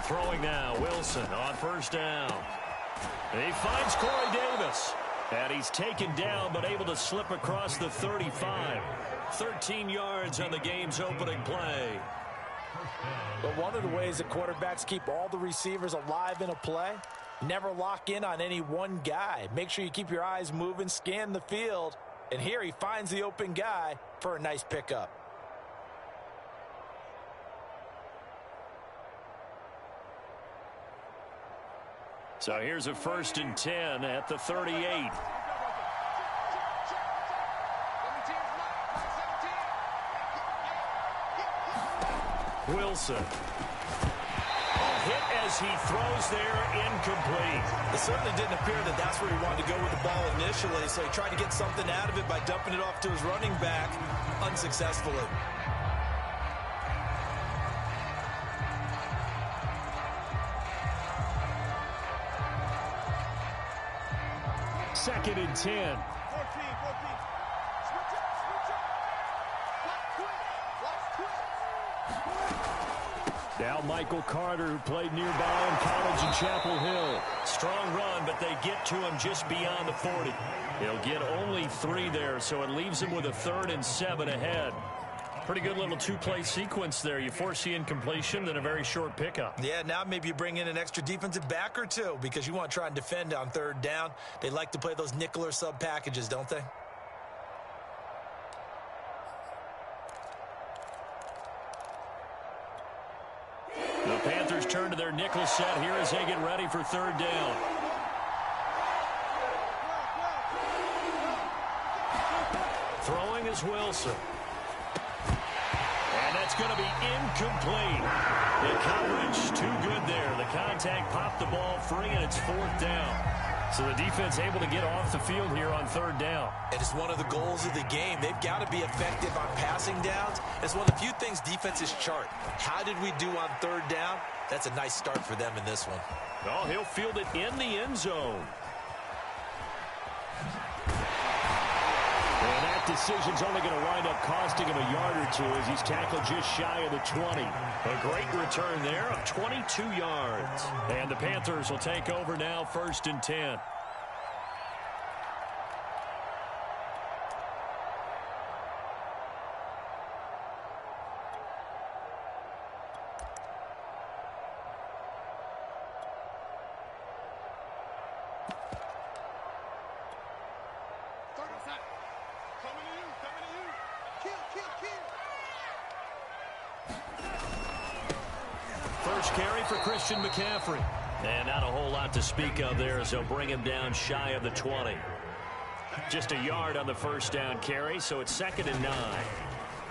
Throwing now, Wilson on first down. He finds Corey Davis. And he's taken down, but able to slip across the 35. 13 yards on the game's opening play. But one of the ways that quarterbacks keep all the receivers alive in a play, never lock in on any one guy. Make sure you keep your eyes moving, scan the field. And here he finds the open guy for a nice pickup. So here's a 1st and 10 at the 38. Wilson. A hit as he throws there, incomplete. It certainly didn't appear that that's where he wanted to go with the ball initially, so he tried to get something out of it by dumping it off to his running back unsuccessfully. Second and 10. Now Michael Carter, who played nearby in college in Chapel Hill. Strong run, but they get to him just beyond the 40. He'll get only 3 there, so it leaves him with a 3rd and 7 ahead. Pretty good little two-play sequence there. You force the incompletion, then a very short pickup. Yeah, now maybe you bring in an extra defensive back or two because you want to try and defend on 3rd down. They like to play those nickel or sub packages, don't they? The Panthers turn to their nickel set here as they get ready for 3rd down. Throwing is Wilson. And that's going to be incomplete. The coverage too good there. The contact popped the ball free, and it's 4th down. So the defense able to get off the field here on 3rd down. And it's one of the goals of the game. They've got to be effective on passing downs. It's one of the few things defenses chart. How did we do on 3rd down? That's a nice start for them in this one. Oh, he'll field it in the end zone. And that decision's only going to wind up costing him a yard or two as he's tackled just shy of the 20. A great return there of 22 yards. And the Panthers will take over now, 1st and 10. First carry for Christian McCaffrey. And not a whole lot to speak of there as they'll bring him down shy of the 20. Just a yard on the 1st down carry, so it's 2nd and 9.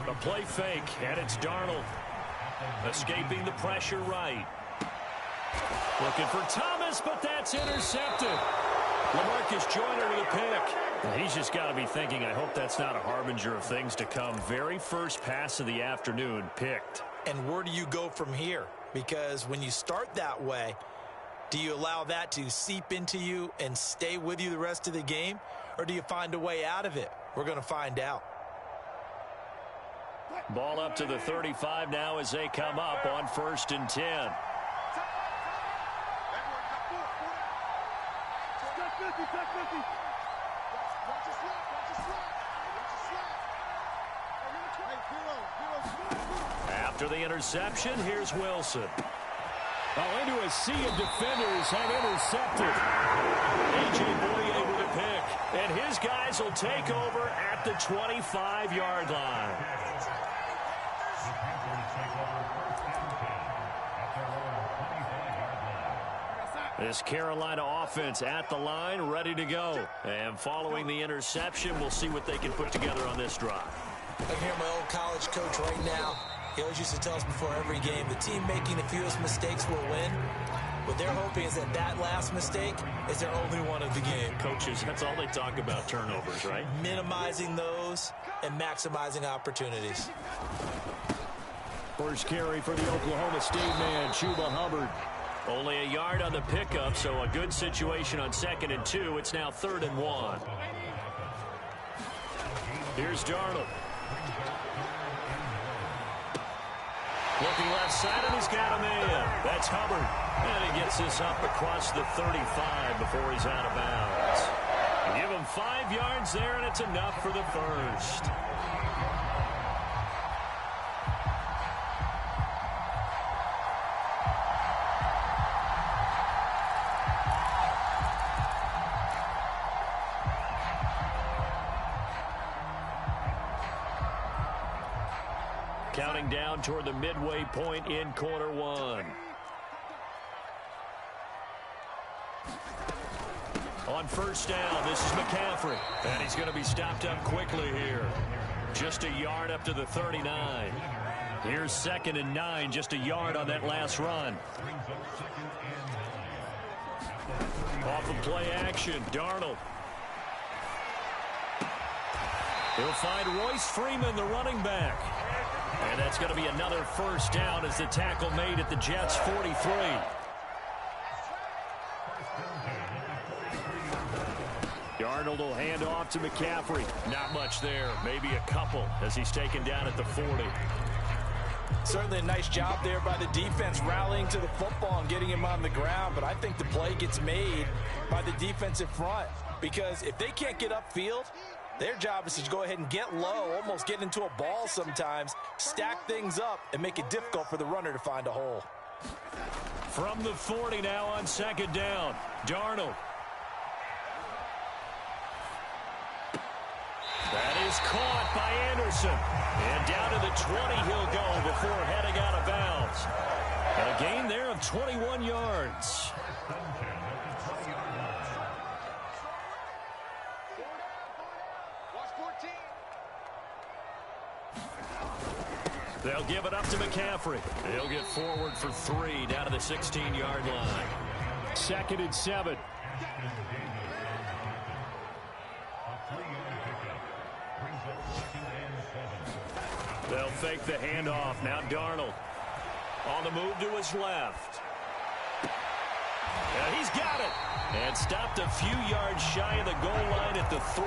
A play fake, and it's Darnold. Escaping the pressure right. Looking for Thomas, but that's intercepted. LaMarcus Joyner with a pick. Well, he's just got to be thinking, I hope that's not a harbinger of things to come. Very first pass of the afternoon picked. And where do you go from here? Because when you start that way, do you allow that to seep into you and stay with you the rest of the game? Or do you find a way out of it? We're going to find out. Ball up to the 35 now as they come up on 1st and 10. After the interception, here's Wilson. Oh, into a sea of defenders and intercepted. A.J. Boye with a pick. And his guys will take over at the 25-yard line. This Carolina offense at the line, ready to go. And following the interception, we'll see what they can put together on this drive. I'm here, my old college coach right now. He always used to tell us before every game, the team making the fewest mistakes will win. What they're hoping is that that last mistake is their only one of the game. Coaches, that's all they talk about, turnovers, right? Minimizing those and maximizing opportunities. First carry for the Oklahoma State man, Chuba Hubbard. Only a yard on the pickup, so a good situation on 2nd and 2. It's now 3rd and 1. Here's Darnold. Looking left side, and he's got him in. That's Hubbard. And he gets this up across the 35 before he's out of bounds. Give him 5 yards there, and it's enough for the first. Counting down toward the midway point in quarter one. On first down, this is McCaffrey. And he's going to be stopped up quickly here. Just a yard up to the 39. Here's 2nd and 9, just a yard on that last run. Off of play action, Darnold. He'll find Royce Freeman, the running back. And that's going to be another first down as the tackle made at the Jets' 43. Darnold will hand off to McCaffrey. Not much there. Maybe a couple as he's taken down at the 40. Certainly a nice job there by the defense rallying to the football and getting him on the ground. But I think the play gets made by the defensive front because if they can't get upfield, their job is to go ahead and get low, almost get into a ball sometimes, stack things up, and make it difficult for the runner to find a hole. From the 40 now on 2nd down, Darnold. That is caught by Anderson. And down to the 20 he'll go before heading out of bounds. A gain there of 21 yards. They'll give it up to McCaffrey. He'll get forward for 3 down to the 16-yard line. 2nd and 7. They'll fake the handoff. Now Darnold on the move to his left. And he's got it. And stopped a few yards shy of the goal line at the 3.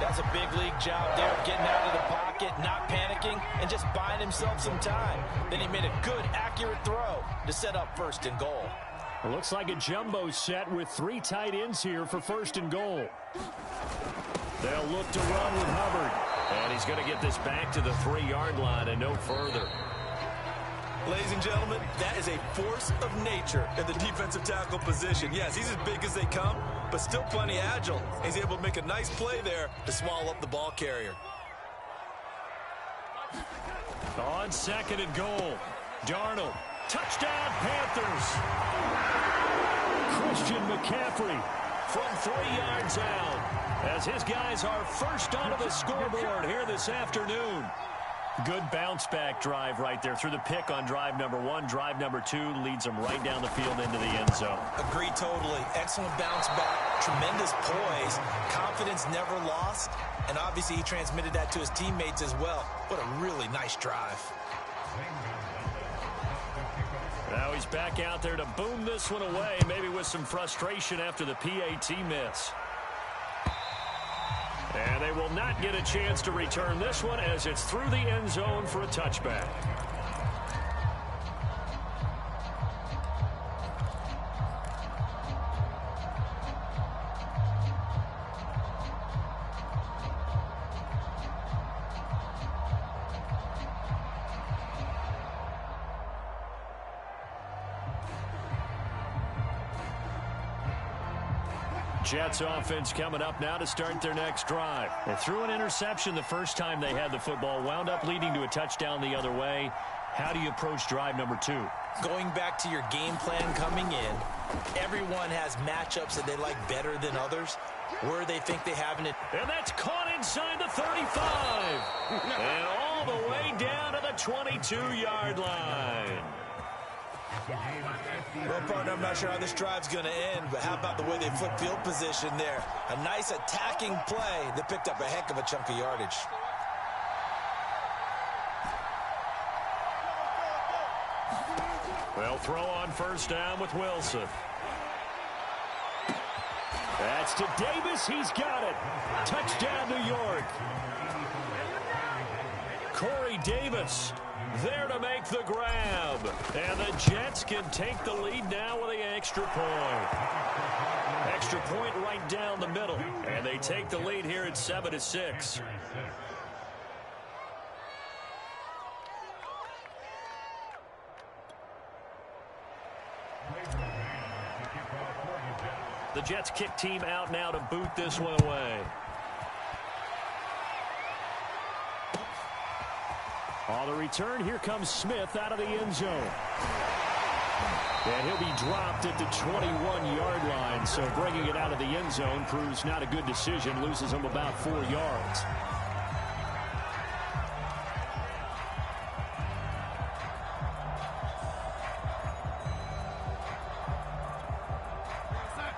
That's a big league job there, getting out of the pocket, not panicking, and just buying himself some time. Then he made a good, accurate throw to set up 1st and goal. It looks like a jumbo set with 3 tight ends here for 1st and goal. They'll look to run with Hubbard. And he's going to get this back to the 3-yard line and no further. Ladies and gentlemen, that is a force of nature in the defensive tackle position. Yes, he's as big as they come, but still plenty agile. He's able to make a nice play there to swallow up the ball carrier. On 2nd and goal, Darnold. Touchdown, Panthers. Christian McCaffrey from 3 yards out as his guys are first onto the scoreboard here this afternoon. Good bounce-back drive right there through the pick on drive number 1. Drive number 2 leads them right down the field into the end zone. Agree totally. Excellent bounce back, tremendous poise, confidence never lost, and obviously he transmitted that to his teammates as well. What a really nice drive. Now he's back out there to boom this one away, maybe with some frustration after the PAT miss. And they will not get a chance to return this one as it's through the end zone for a touchback. Jets offense coming up now to start their next drive. They threw an interception the first time they had the football, wound up leading to a touchdown the other way. How do you approach drive number 2? Going back to your game plan coming in, everyone has matchups that they like better than others, where they think they have it. And that's caught inside the 35. And all the way down to the 22-yard line. Well, partner, I'm not sure how this drive's going to end, but how about the way they flip field position there? A nice attacking play that picked up a heck of a chunk of yardage. They'll throw on first down with Wilson. That's to Davis. He's got it. Touchdown, New York. Corey Davis there to make the grab. And the Jets can take the lead now with the extra point. Extra point right down the middle. And they take the lead here at 7-6. The Jets kick team out now to boot this one away. On the return, here comes Smith out of the end zone. And he'll be dropped at the 21-yard line. So bringing it out of the end zone proves not a good decision. Loses him about 4 yards.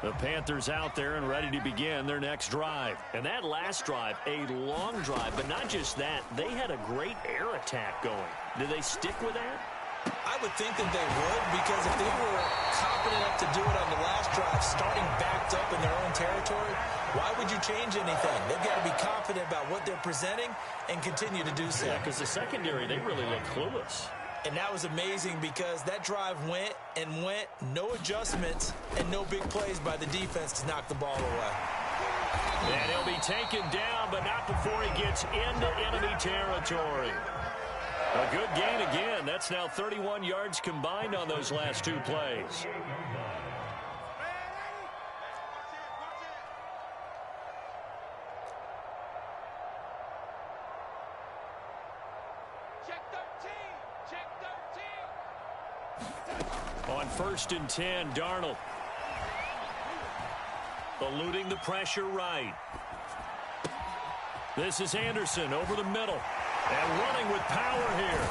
The Panthers out there and ready to begin their next drive. And that last drive, a long drive, but not just that. They had a great air attack going. Do they stick with that? I would think that they would, because if they were confident enough to do it on the last drive, starting backed up in their own territory, why would you change anything? They've got to be confident about what they're presenting and continue to do so. Yeah, because the secondary, they really look clueless. And that was amazing because that drive went and went, no adjustments and no big plays by the defense to knock the ball away. And he'll be taken down, but not before he gets into enemy territory. A good gain again. That's now 31 yards combined on those last 2 plays. On 1st and 10, Darnold. Eluding the pressure right. This is Anderson over the middle. And running with power here.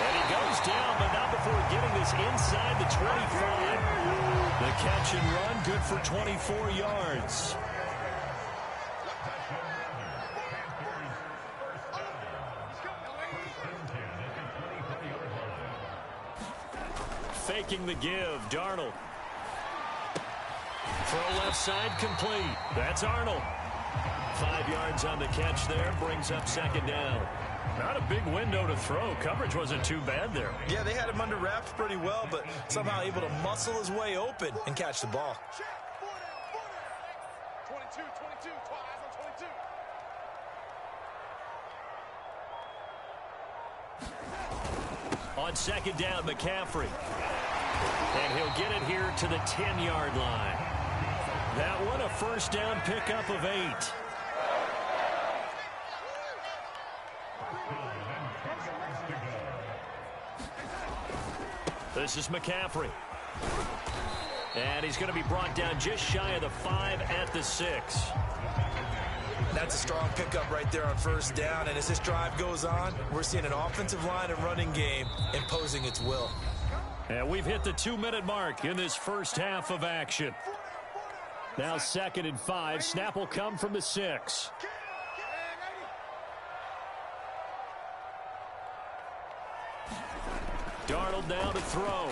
And he goes down, but not before getting this inside the 25. The catch and run, good for 24 yards. Faking the give, Darnold. Throw left side complete. That's Arnold. 5 yards on the catch there, brings up 2nd down. Not a big window to throw. Coverage wasn't too bad there. Yeah, they had him under wraps pretty well, but somehow able to muscle his way open and catch the ball. 22, eyes on 22. On 2nd down, McCaffrey. And he'll get it here to the 10-yard line. That one a 1st down pickup of 8. This is McCaffrey. And he's going to be brought down just shy of the 5 at the 6. That's a strong pickup right there on 1st down. And as this drive goes on, we're seeing an offensive line and running game imposing its will. And we've hit the 2-minute mark in this first half of action. Now 2nd and 5. Snap will come from the 6. Darnold now to throw.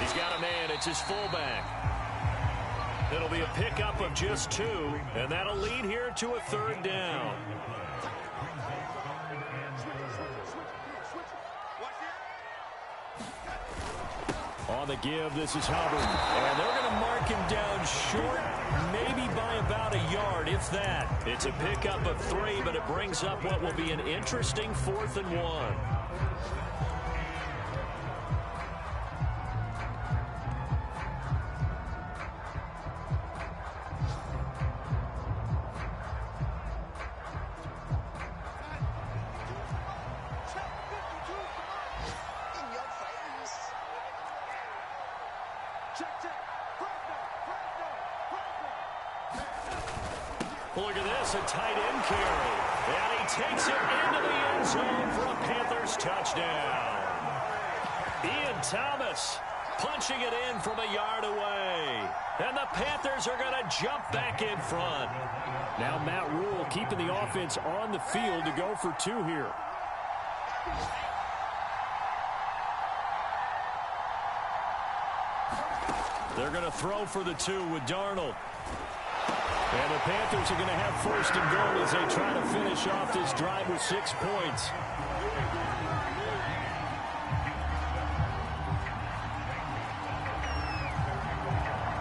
He's got a man. It's his fullback. It'll be a pickup of just 2, and that'll lead here to a 3rd down. On the give, this is Hubbard. And they're going to mark him down short, maybe by about a yard, if that. It's a pickup of 3, but it brings up what will be an interesting 4th and 1. Look at this, a tight end carry. And he takes it into the end zone for a Panthers touchdown. Ian Thomas punching it in from a yard away. And the Panthers are going to jump back in front. Now Matt Rule keeping the offense on the field to go for 2 here. They're going to throw for the 2 with Darnold. And the Panthers are going to have first and goal as they try to finish off this drive with 6 points.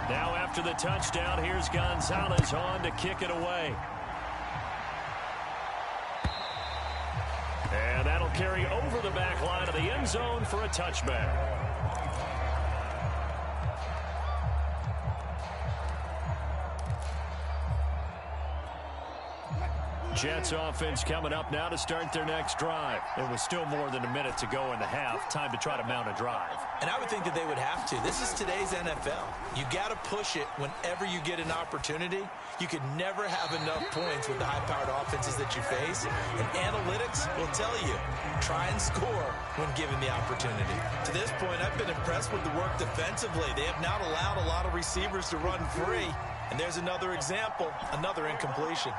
Now after the touchdown, here's Gonzalez on to kick it away. And that'll carry over the back line of the end zone for a touchback. Jets offense coming up now to start their next drive. There was still more than a minute to go in the half. Time to try to mount a drive. And I would think that they would have to. This is today's NFL. You got to push it whenever you get an opportunity. You could never have enough points with the high-powered offenses that you face. And analytics will tell you, try and score when given the opportunity. To this point, I've been impressed with the work defensively. They have not allowed a lot of receivers to run free. And there's another example, another incompletion.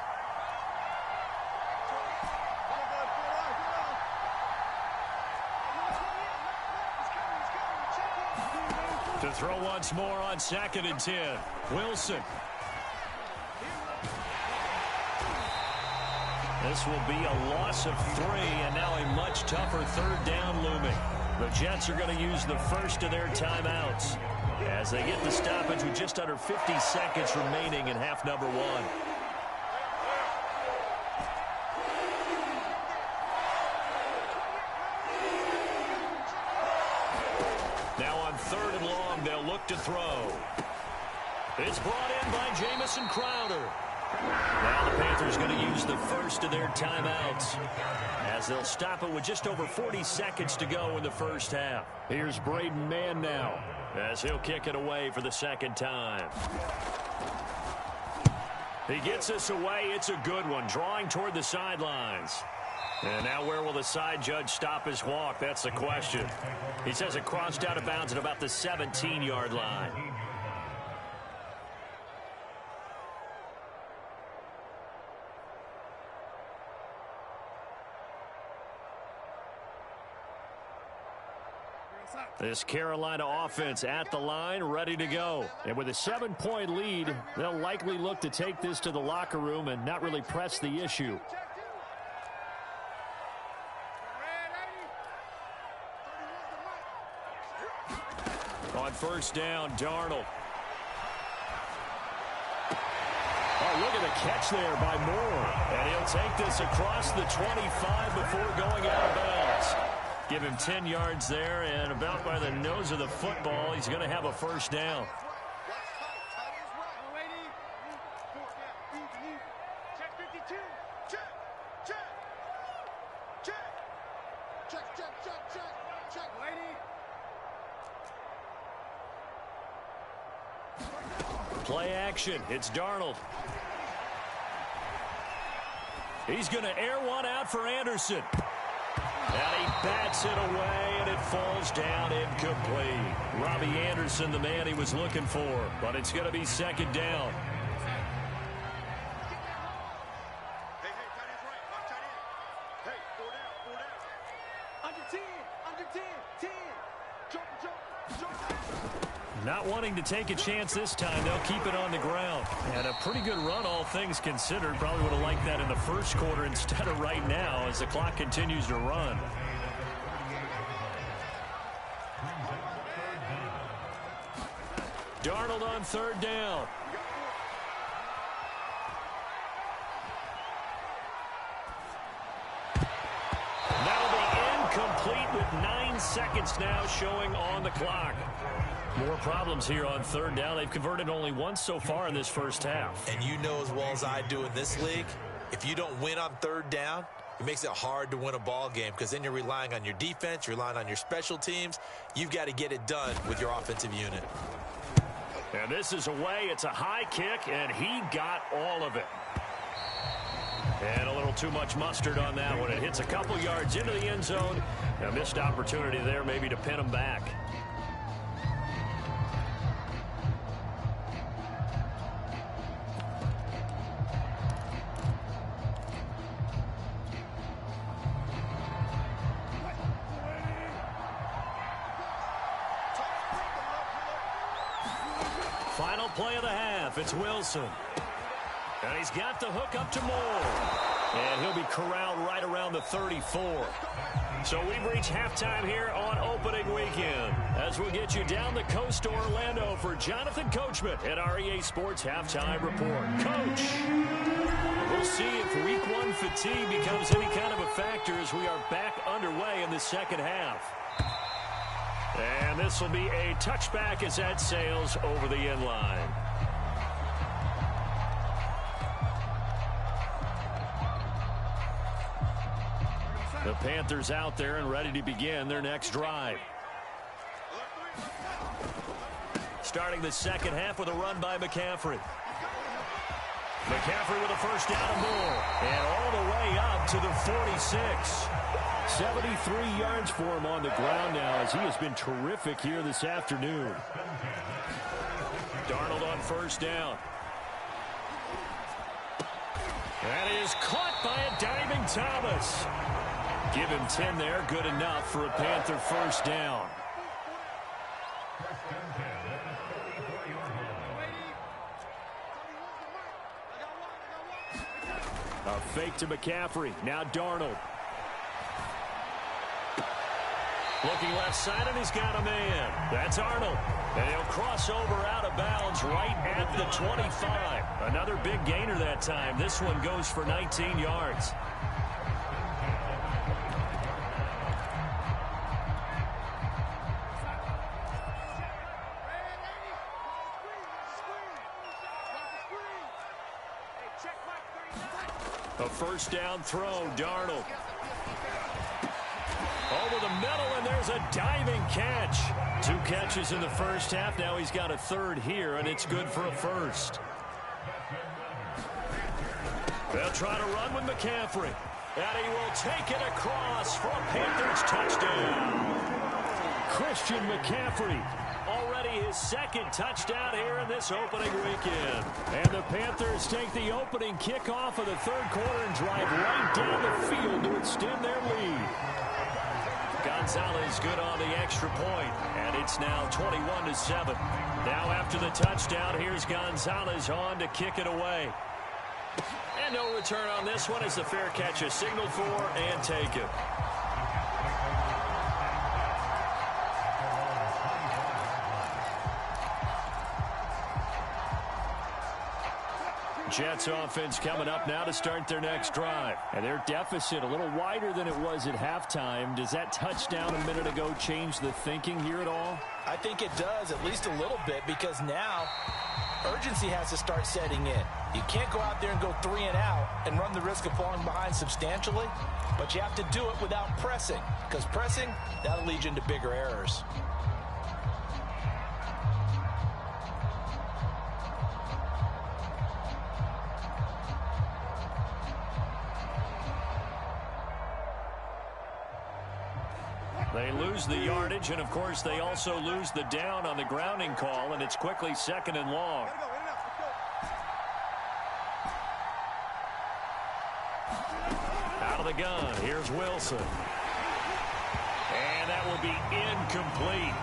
To throw once more on 2nd and 10. Wilson. This will be a loss of 3, and now a much tougher 3rd down looming. The Jets are going to use the first of their timeouts as they get the stoppage with just under 50 seconds remaining in half number 1. Now on 3rd and long, they'll look to throw. It's brought in by Jamison Crowder. Now the Panthers going to use the first of their timeouts as they'll stop it with just over 40 seconds to go in the first half. Here's Braden Mann now as he'll kick it away for the 2nd time. He gets this away. It's a good one, drawing toward the sidelines. And now where will the side judge stop his walk? That's the question. He says it crossed out of bounds at about the 17-yard line. This Carolina offense at the line, ready to go. And with a 7-point lead, they'll likely look to take this to the locker room and not really press the issue. On 1st down, Darnold. Oh, look at the catch there by Moore. And he'll take this across the 25 before going out of bounds. Give him 10 yards there, and about by the nose of the football, he's going to have a 1st down. Play action. It's Darnold. He's going to air one out for Anderson. And he bats it away, and it falls down incomplete. Robbie Anderson, the man he was looking for, but it's going to be 2nd down. Not wanting to take a chance this time, they'll keep it on the ground. And a pretty good run, all things considered. Probably would have liked that in the 1st quarter instead of right now as the clock continues to run. Darnold on 3rd down. That'll be incomplete with 9 seconds now showing on the clock. More problems here on 3rd down. They've converted only once so far in this first half. And you know as well as I do in this league, if you don't win on 3rd down, it makes it hard to win a ball game because then you're relying on your defense, you're relying on your special teams. You've got to get it done with your offensive unit. And this is away. It's a high kick, and he got all of it. And a little too much mustard on that one. It hits a couple yards into the end zone. A missed opportunity there maybe to pin him back. Final play of the half. It's Wilson. And he's got the hook up to Moore. And he'll be corralled right around the 34. So we've reached halftime here on opening weekend. As we get you down the coast to Orlando for Jonathan Coachman at our EA Sports Halftime Report. Coach, we'll see if Week 1 fatigue becomes any kind of a factor as we are back underway in the second half. And this will be a touchback as that sails over the end line. The Panthers out there and ready to begin their next drive. Starting the second half with a run by McCaffrey. McCaffrey with a first down and more. And all the way up to the 46. 73 yards for him on the ground now as he has been terrific here this afternoon. Darnold on first down. That is caught by a diving Thomas. Give him 10 there. Good enough for a Panther first down. A fake to McCaffrey. Now Darnold. Looking left side, and he's got a man. That's Arnold. And he'll cross over out of bounds right at the 25. Another big gainer that time. This one goes for 19 yards. A first down throw, Darnold. Over the middle, and there's a diving catch. 2 catches in the first half. Now he's got a third here, and it's good for a first. They'll try to run with McCaffrey. And he will take it across for a Panthers touchdown. Christian McCaffrey. Already his second touchdown here in this opening weekend. And the Panthers take the opening kickoff of the third quarter and drive right down the field to extend their lead. Gonzalez good on the extra point, and it's now 21-7. Now after the touchdown, here's Gonzalez on to kick it away. And no return on this one as the fair catch is signaled for and taken. Jets offense coming up now to start their next drive. And their deficit a little wider than it was at halftime. Does that touchdown a minute ago change the thinking here at all? I think it does, at least a little bit, because now urgency has to start setting in. You can't go out there and go 3 and out and run the risk of falling behind substantially, but you have to do it without pressing, because pressing, that'll lead you into bigger errors. They lose the yardage, and of course they also lose the down on the grounding call, and it's quickly second and long. Out of the gun, here's Wilson. And that will be incomplete.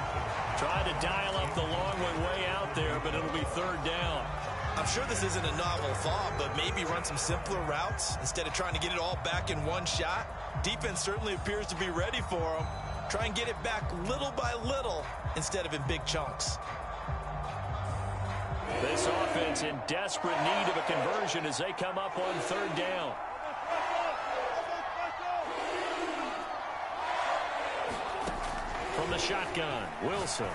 Tried to dial up the long one way out there, but it'll be third down. I'm sure this isn't a novel thought, but maybe run some simpler routes instead of trying to get it all back in one shot. Defense certainly appears to be ready for them. Try and get it back little by little instead of in big chunks. This offense in desperate need of a conversion as they come up on third down. From the shotgun, Wilson.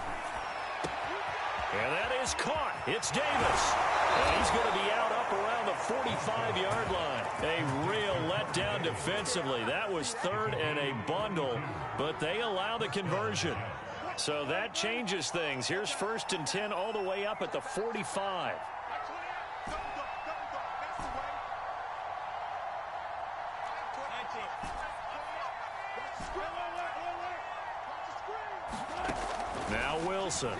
And that is caught. It's Davis. And he's going to be out up around the 45-yard line. A real letdown defensively. That was third and a bundle, but they allow the conversion. So that changes things. Here's first and 10 all the way up at the 45. Now Wilson.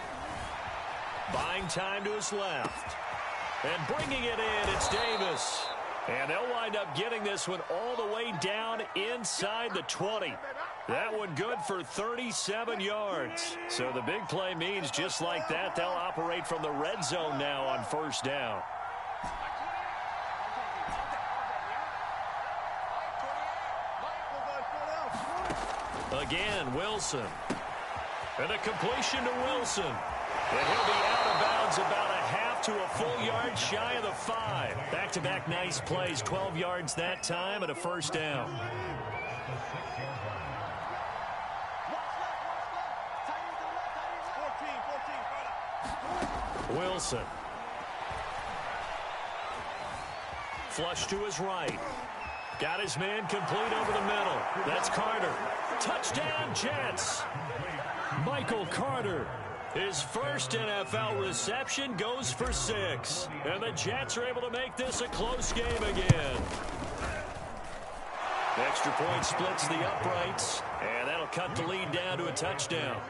Buying time to his left. And bringing it in, it's Davis. And they'll wind up getting this one all the way down inside the 20. That one good for 37 yards. So the big play means just like that, they'll operate from the red zone now on first down. again, Wilson. And a completion to Wilson. And he'll be out of bounds about a half to a full yard shy of the 5. Back-to-back nice plays, 12 yards that time and a first down. Wilson. Flush to his right. Got his man complete over the middle. That's Carter. Touchdown, Jets. Michael Carter. His first NFL reception goes for 6. And the Jets are able to make this a close game again. Extra point splits the uprights. And that'll cut the lead down to a touchdown.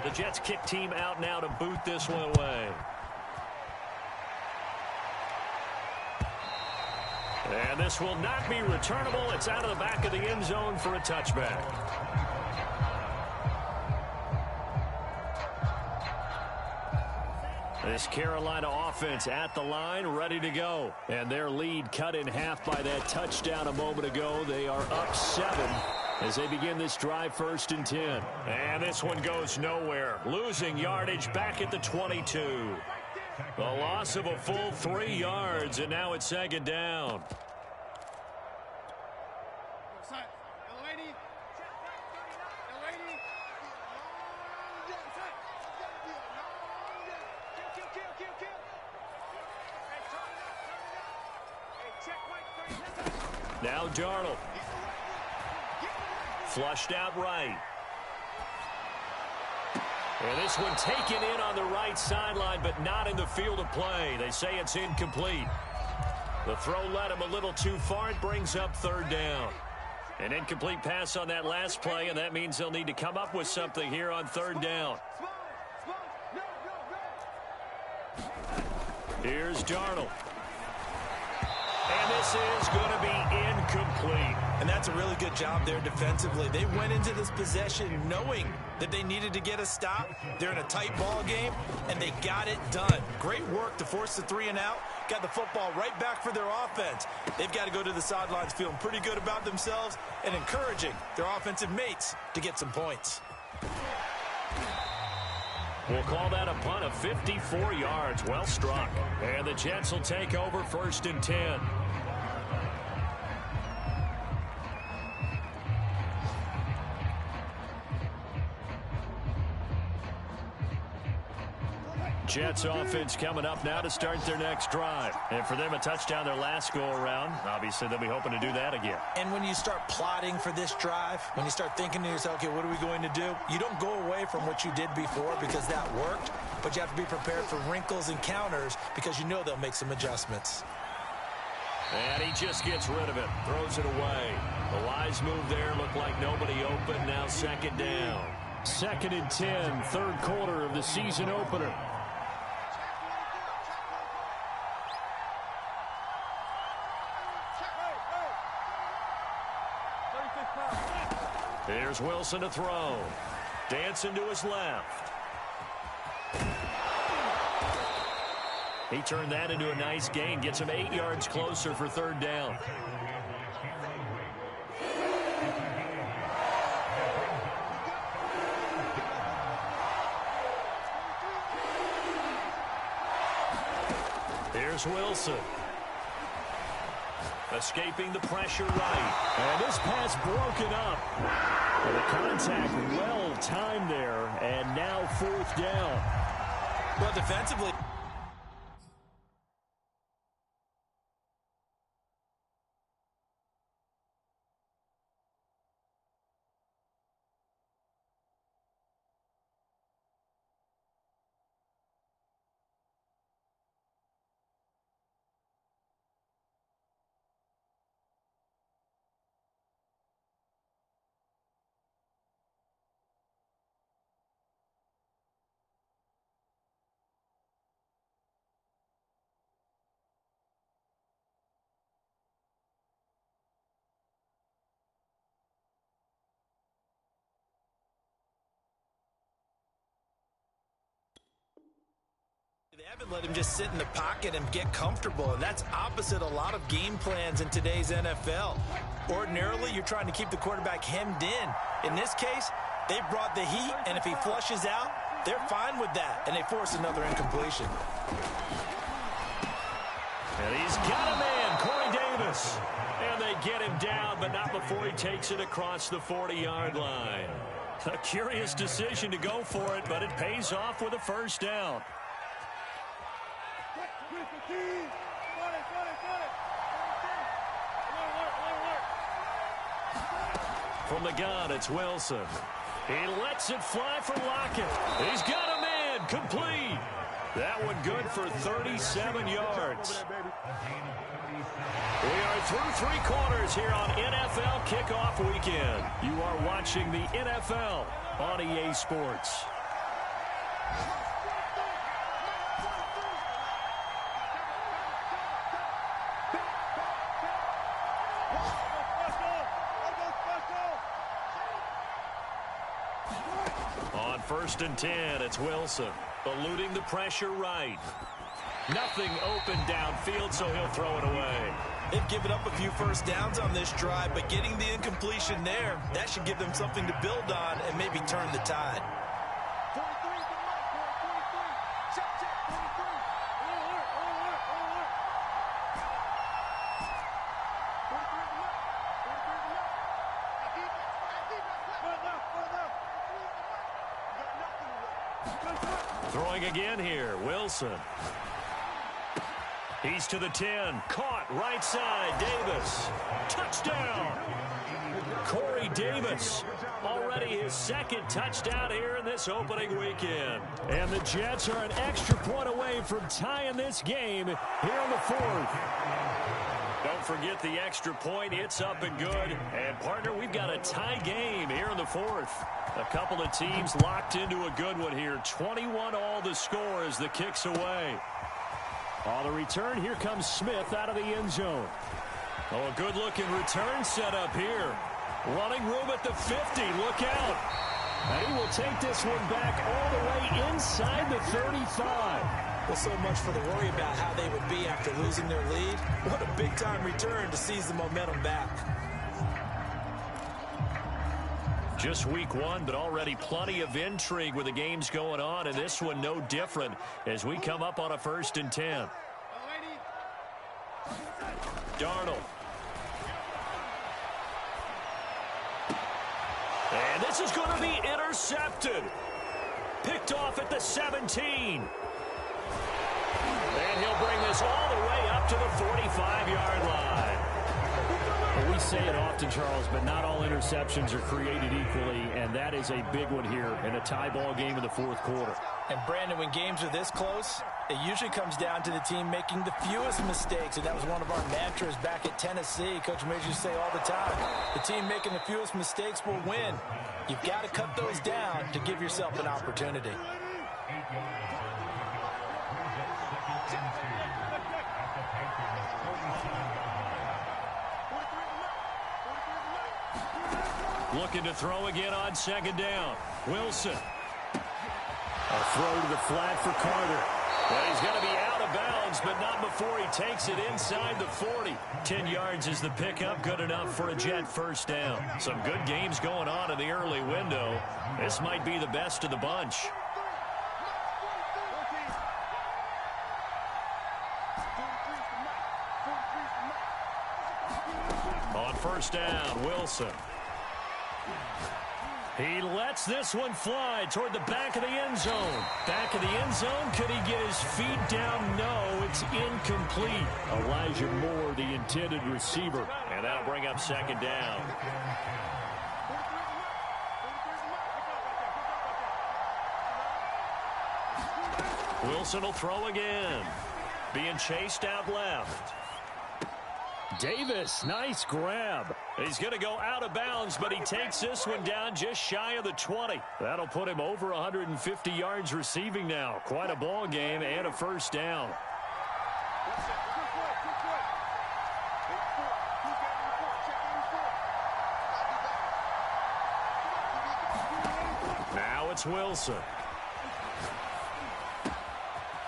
The Jets kick team out now to boot this one away. And this will not be returnable. It's out of the back of the end zone for a touchback. This Carolina offense at the line, ready to go. And their lead cut in half by that touchdown a moment ago. They are up 7 as they begin this drive, 1st and 10. And this one goes nowhere. Losing yardage back at the 22. The loss of a full 3 yards, and now it's 2nd down. Now Darnold. Flushed out right. And this one taken in on the right sideline, but not in the field of play. They say it's incomplete. The throw led him a little too far. It brings up 3rd down. An incomplete pass on that last play, and that means they'll need to come up with something here on 3rd down. Here's Darnold. And this is going to be incomplete. And that's a really good job there defensively. They went into this possession knowing that they needed to get a stop. They're in a tight ball game, and they got it done. Great work to force the 3 and out. Got the football right back for their offense. They've got to go to the sidelines feeling pretty good about themselves and encouraging their offensive mates to get some points. We'll call that a punt of 54 yards. Well struck. And the Jets will take over, 1st and 10. Jets offense coming up now to start their next drive. And for them, a touchdown their last go-around. Obviously, they'll be hoping to do that again. And when you start plotting for this drive, when you start thinking to yourself, okay, what are we going to do? You don't go away from what you did before because that worked, but you have to be prepared for wrinkles and counters because you know they'll make some adjustments. And he just gets rid of it, throws it away. The wise move there, looked like nobody open. Now 2nd down. 2nd and 10, 3rd quarter of the season opener. Here's Wilson to throw. Dancing to his left. He turned that into a nice gain. Gets him 8 yards closer for 3rd down. Here's Wilson. Escaping the pressure right. And this pass broken up. And the contact well timed there. And now 4th down. Well, defensively. drive and let him just sit in the pocket and get comfortable, and that's opposite a lot of game plans in today's NFL. Ordinarily, you're trying to keep the quarterback hemmed in. In this case, they brought the heat, and if he flushes out, they're fine with that, and they force another incompletion. And he's got a man, Corey Davis. And they get him down, but not before he takes it across the 40-yard line. A curious decision to go for it, but it pays off with a first down. From the gun, it's Wilson. He lets it fly for Lockett. He's got a man, complete. That one good for 37 yards. We are through three quarters here on NFL Kickoff Weekend. You are watching the NFL on EA Sports. On 1st and 10, it's Wilson, eluding the pressure right. Nothing open downfield, so he'll throw it away. They've given up a few first downs on this drive, but getting the incompletion there, that should give them something to build on and maybe turn the tide. Throwing again here, Wilson. He's to the 10. Caught right side. Davis. Touchdown. Corey Davis. Already his second touchdown here in this opening weekend. And the Jets are an extra point away from tying this game here in the fourth. Don't forget the extra point. It's up and good. And, partner, we've got a tie game here in the fourth. A couple of teams locked into a good one here. 21-all the score as the kick's away. On the return, here comes Smith out of the end zone. Oh, a good-looking return set up here. Running room at the 50. Look out. And he will take this one back all the way inside the 35. Well, so much for the worry about how they would be after losing their lead. What a big-time return to seize the momentum back. Just week one, but already plenty of intrigue with the games going on, and this one no different as we come up on a 1st and 10. Darnold. And this is going to be intercepted. Picked off at the 17. And he'll bring this all the way up to the 45-yard line. Well, we say it often, Charles, but not all interceptions are created equally, and that is a big one here in a tie ball game in the fourth quarter. And, Brandon, when games are this close, it usually comes down to the team making the fewest mistakes, and that was one of our mantras back at Tennessee. Coach Major used to say all the time, the team making the fewest mistakes will win. You've got to cut those down to give yourself an opportunity. Looking to throw again on 2nd down. Wilson. A throw to the flat for Carter. Well, he's going to be out of bounds, but not before he takes it inside the 40. 10 yards is the pickup, good enough for a Jet first down. Some good games going on in the early window. This might be the best of the bunch. On 1st down, Wilson. He lets this one fly toward the back of the end zone. Back of the end zone. Could he get his feet down? No, it's incomplete. Elijah Moore, the intended receiver. And that'll bring up 2nd down. Wilson will throw again. Being chased out left. Davis, nice grab. He's going to go out of bounds, but he takes this one down just shy of the 20. That'll put him over 150 yards receiving now. Quite a ball game and a first down. Now it's Wilson.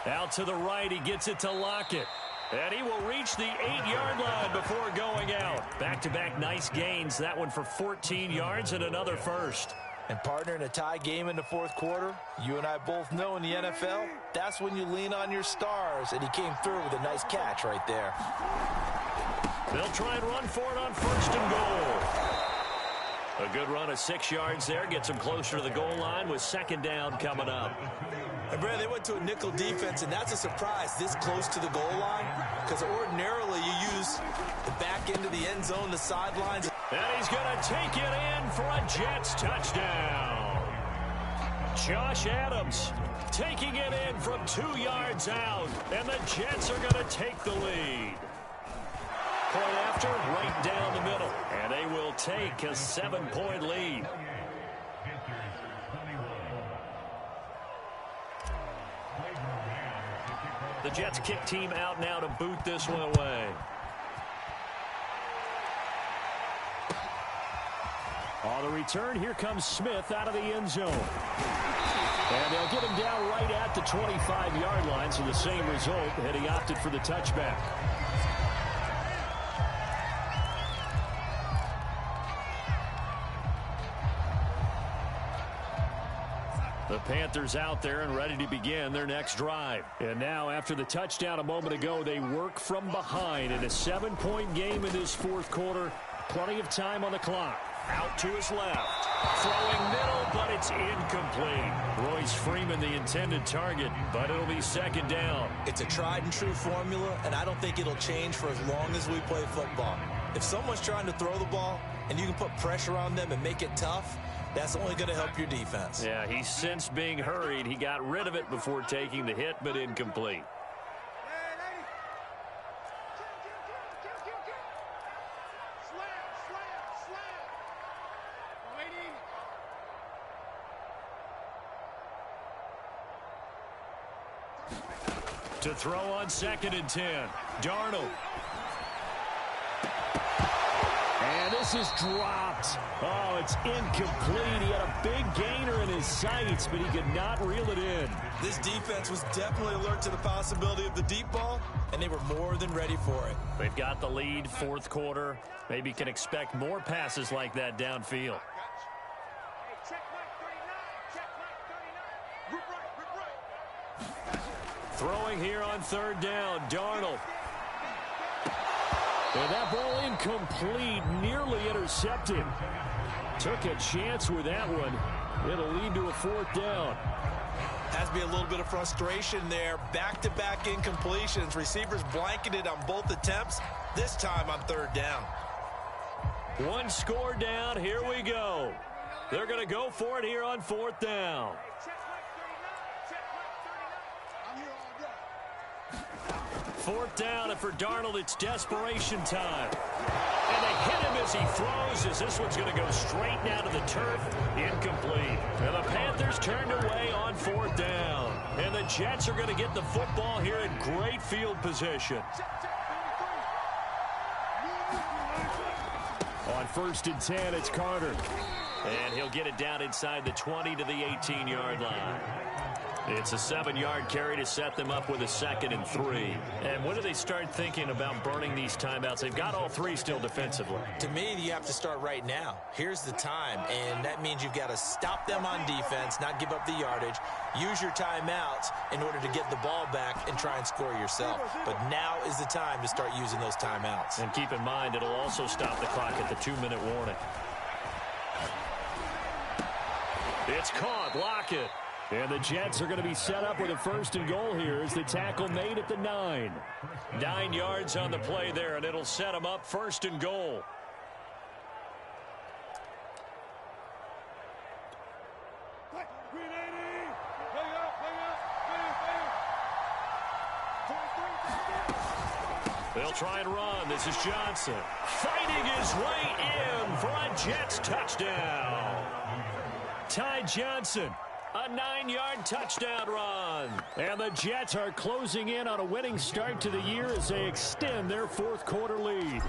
Out to the right, he gets it to Lockett. And he will reach the 8-yard line before going out. Back-to-back nice gains. That one for 14 yards and another first. And partner, in a tie game in the fourth quarter, you and I both know in the NFL, that's when you lean on your stars. And he came through with a nice catch right there. They'll try and run for it on first and goal. A good run of 6 yards there. Gets them closer to the goal line with second down coming up. And Brad, they went to a nickel defense, and that's a surprise this close to the goal line, because ordinarily you use the back end of the end zone, the sidelines. And he's going to take it in for a Jets touchdown. Josh Adams taking it in from 2 yards out, and the Jets are going to take the lead. Point after, right down the middle, and they will take a 7-point lead. The Jets kick team out now to boot this one away. On the return, here comes Smith out of the end zone. And they'll get him down right at the 25-yard line, so the same result, and he opted for the touchback. The Panthers out there and ready to begin their next drive. And now, after the touchdown a moment ago, they work from behind in a 7-point game in this fourth quarter. Plenty of time on the clock. Out to his left. Throwing middle, but it's incomplete. Royce Freeman, the intended target, but it'll be second down. It's a tried-and-true formula, and I don't think it'll change for as long as we play football. If someone's trying to throw the ball and you can put pressure on them and make it tough, that's only going to help your defense. Yeah, he's since being hurried. He got rid of it before taking the hit, but incomplete. To throw on 2nd and 10. Darnold. And this is dropped. Oh, it's incomplete. He had a big gainer in his sights, but he could not reel it in. This defense was definitely alert to the possibility of the deep ball, and they were more than ready for it. They've got the lead, fourth quarter. Maybe can expect more passes like that downfield. Throwing here on 3rd down, Darnold. And that ball incomplete, nearly intercepted. Took a chance with that one. It'll lead to a 4th down. Has to be a little bit of frustration there. Back-to-back incompletions. Receivers blanketed on both attempts, this time on 3rd down. One score down, here we go. They're going to go for it here on 4th down. 4th down, and for Darnold, it's desperation time. And they hit him as he throws, as this one's going to go straight down to the turf. Incomplete. And the Panthers turned away on 4th down. And the Jets are going to get the football here in great field position. On 1st and 10, it's Carter. And he'll get it down inside the 20 to the 18-yard line. It's a 7-yard carry to set them up with a 2nd and 3. And when do they start thinking about burning these timeouts? They've got all 3 still defensively. To me, you have to start right now. Here's the time, and that means you've got to stop them on defense, not give up the yardage, use your timeouts in order to get the ball back and try and score yourself. But now is the time to start using those timeouts. And keep in mind, it'll also stop the clock at the 2-minute warning. It's caught. Lockett. And the Jets are going to be set up with a 1st and goal here as the tackle made at the 9. 9 yards on the play there, and it'll set them up 1st and goal. They'll try and run. This is Johnson fighting his way in for a Jets touchdown. Ty Johnson. A 9-yard touchdown run. And the Jets are closing in on a winning start to the year as they extend their 4th quarter lead.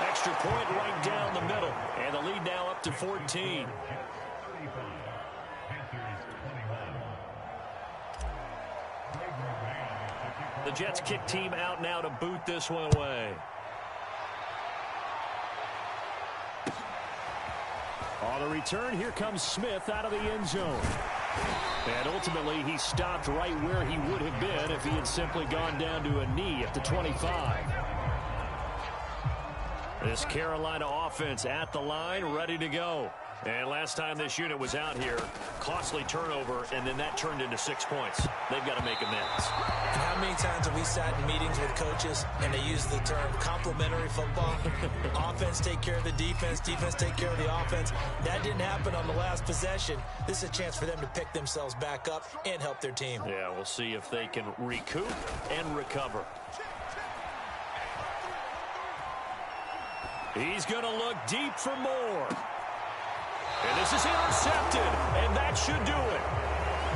Extra point right down the middle. And the lead now up to 14. the Jets kick team out now to boot this one away. On the return, here comes Smith out of the end zone. And ultimately, he stopped right where he would have been if he had simply gone down to a knee at the 25. This Carolina offense at the line, ready to go. And last time this unit was out here, costly turnover, and then that turned into 6 points. They've got to make amends. And how many times have we sat in meetings with coaches and they use the term complementary football? Offense take care of the defense, defense take care of the offense. That didn't happen on the last possession. This is a chance for them to pick themselves back up and help their team. Yeah, we'll see if they can recoup and recover. He's going to look deep for more. And this is intercepted, and that should do it.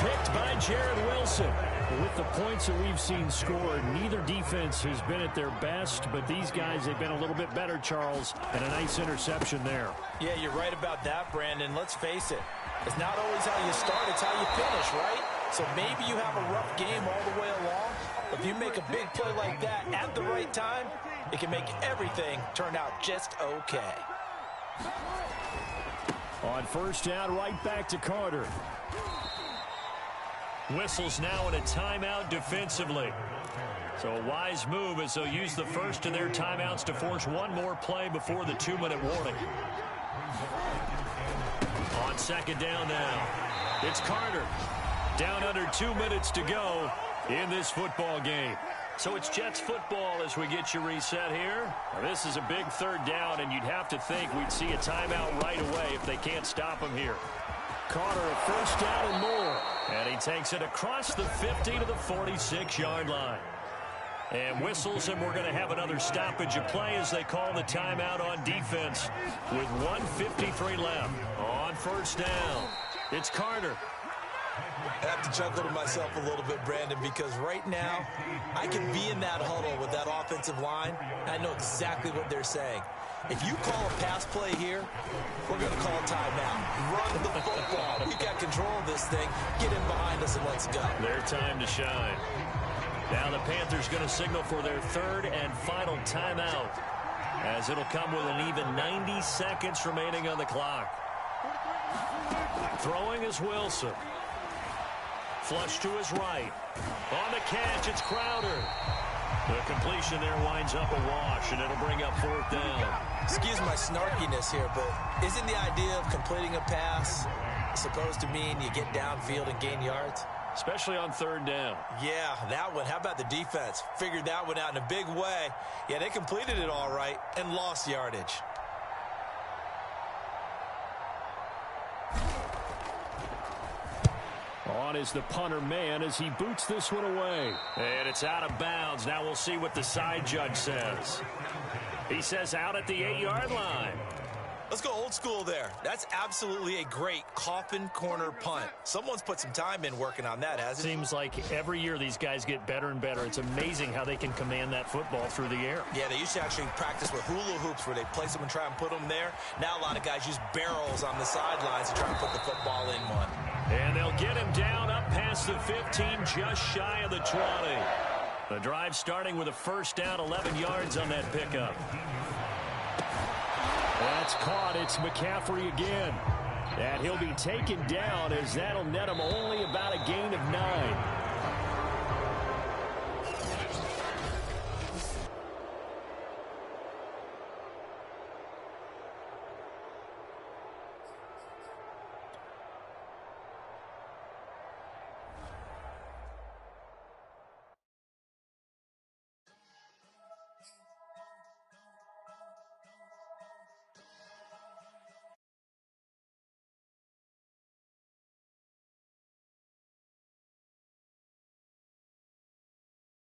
Picked by Jared Wilson. With the points that we've seen scored, neither defense has been at their best, but these guys, they've been a little bit better, Charles, and a nice interception there. Yeah, you're right about that, Brandon. Let's face it. It's not always how you start, it's how you finish, right? So maybe you have a rough game all the way along. If you make a big play like that at the right time, it can make everything turn out just okay. On first down, right back to Carter. Whistles now in a timeout defensively. So a wise move as they'll use the first of their timeouts to force one more play before the 2-minute warning. On second down now, it's Carter. Down under 2 minutes to go in this football game. So it's Jets football as we get you reset here. Now, this is a big third down, and you'd have to think we'd see a timeout right away if they can't stop him here. Carter, a first down and more. And he takes it across the 50 to the 46-yard line. And whistles, and we're going to have another stoppage of play as they call the timeout on defense with 1:53 left. On first down, it's Carter. I have to chuckle to myself a little bit, Brandon, because right now I can be in that huddle with that offensive line. I know exactly what they're saying. If you call a pass play here, we're going to call a timeout. Run the football. We got control of this thing. Get in behind us and let's go. Their time to shine. Now the Panthers going to signal for their third and final timeout, as it'll come with an even 90 seconds remaining on the clock. Throwing is Wilson. Flush to his right. On the catch, it's Crowder. The completion there winds up a wash, and it'll bring up fourth down. Excuse my snarkiness here, but isn't the idea of completing a pass supposed to mean you get downfield and gain yards? Especially on third down. Yeah, that one. How about the defense? Figured that one out in a big way. Yeah, they completed it all right and lost yardage. On is the punter man as he boots this one away. And it's out of bounds. Now we'll see what the side judge says. He says out at the 8-yard line. Let's go old school there. That's absolutely a great coffin corner punt. Someone's put some time in working on that, hasn't it? Seems like every year these guys get better and better. It's amazing how they can command that football through the air. Yeah, they used to actually practice with hula hoops where they place them and try and put them there. Now a lot of guys use barrels on the sidelines to try and put the football in one. And they'll get him down up past the 15, just shy of the 20. The drive starting with a first down, 11 yards on that pickup. That's caught. It's McCaffrey again. And he'll be taken down as that'll net him only about a gain of 9.